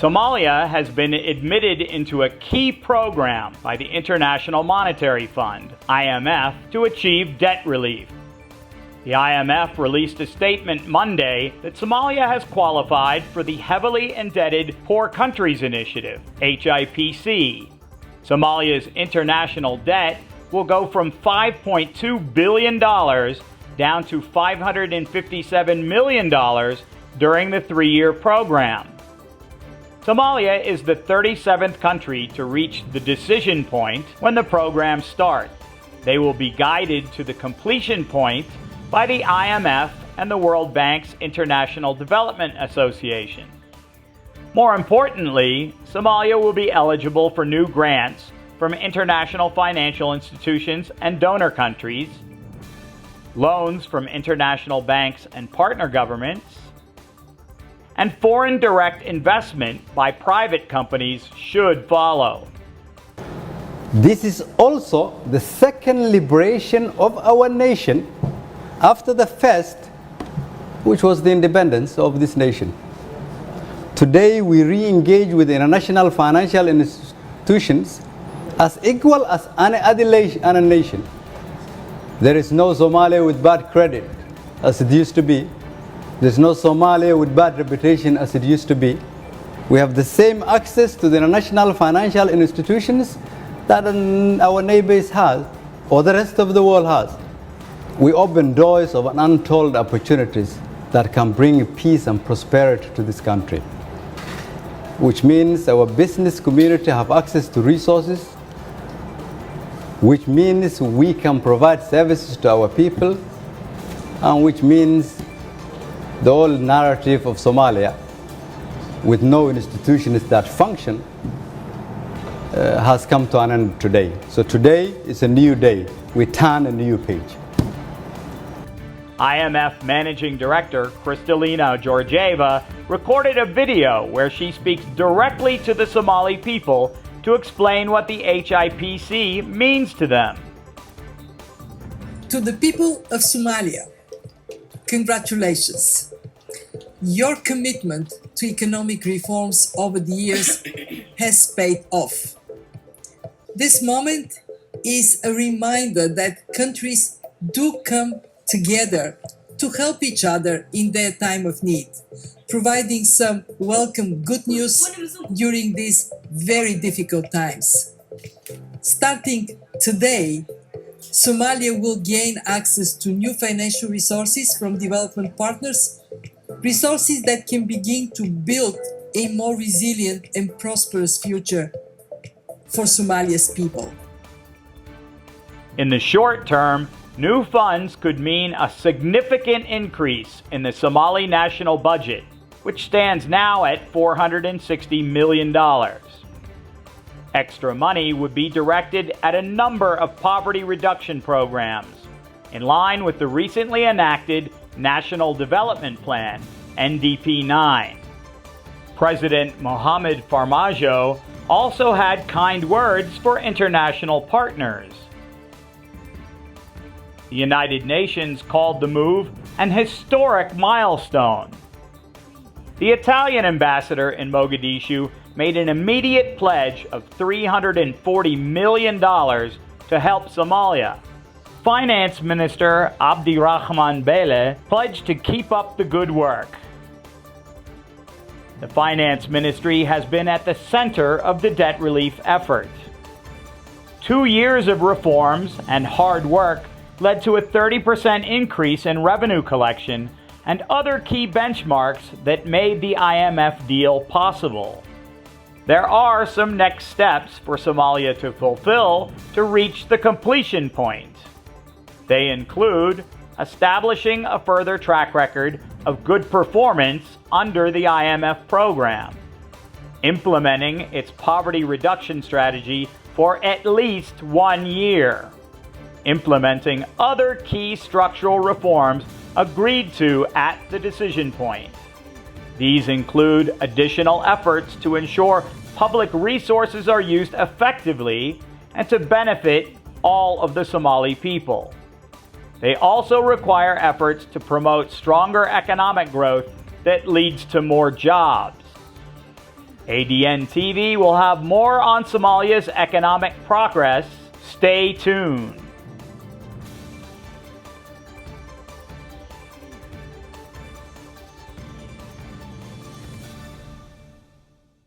Somalia has been admitted into a key program by the International Monetary Fund, IMF, to achieve debt relief. The IMF released a statement Monday that Somalia has qualified for the Heavily Indebted Poor Countries Initiative, HIPC. Somalia's international debt will go from $5.2 billion down to $557 million during the three-year program. Somalia is the 37th country to reach the decision point when the program starts. They will be guided to the completion point by the IMF and the World Bank's International Development Association. More importantly, Somalia will be eligible for new grants from international financial institutions and donor countries, loans from international banks and partner governments, and foreign direct investment by private companies should follow. This is also the second liberation of our nation after the first, which was the independence of this nation. Today we re-engage with international financial institutions as equal as any other nation. There is no Somalia with bad credit as it used to be. There's no Somalia with bad reputation as it used to be. We have the same access to the international financial institutions that our neighbors have, or the rest of the world has. We open doors of untold opportunities that can bring peace and prosperity to this country, which means our business community have access to resources, which means we can provide services to our people, and which means the old narrative of Somalia with no institutions that function has come to an end today. So today is a new day. We turn a new page. IMF Managing Director Kristalina Georgieva recorded a video where she speaks directly to the Somali people to explain what the HIPC means to them. To the people of Somalia, congratulations. Your commitment to economic reforms over the years has paid off. This moment is a reminder that countries do come together to help each other in their time of need, providing some welcome good news during these very difficult times. Starting today, Somalia will gain access to new financial resources from development partners, resources that can begin to build a more resilient and prosperous future for Somalia's people. In the short term, new funds could mean a significant increase in the Somali national budget, which stands now at $460 million. Extra money would be directed at a number of poverty reduction programs, in line with the recently enacted National Development Plan, NDP 9. President Mohamed Farmajo also had kind words for international partners. The United Nations called the move an historic milestone. The Italian ambassador in Mogadishu made an immediate pledge of $340 million to help Somalia. Finance Minister Abdirahman Bele pledged to keep up the good work. The Finance Ministry has been at the center of the debt relief effort. 2 years of reforms and hard work led to a 30% increase in revenue collection and other key benchmarks that made the IMF deal possible. There are some next steps for Somalia to fulfill to reach the completion point. They include establishing a further track record of good performance under the IMF program, implementing its poverty reduction strategy for at least 1 year, implementing other key structural reforms agreed to at the decision point. These include additional efforts to ensure public resources are used effectively and to benefit all of the Somali people. They also require efforts to promote stronger economic growth that leads to more jobs. ADN TV will have more on Somalia's economic progress. Stay tuned.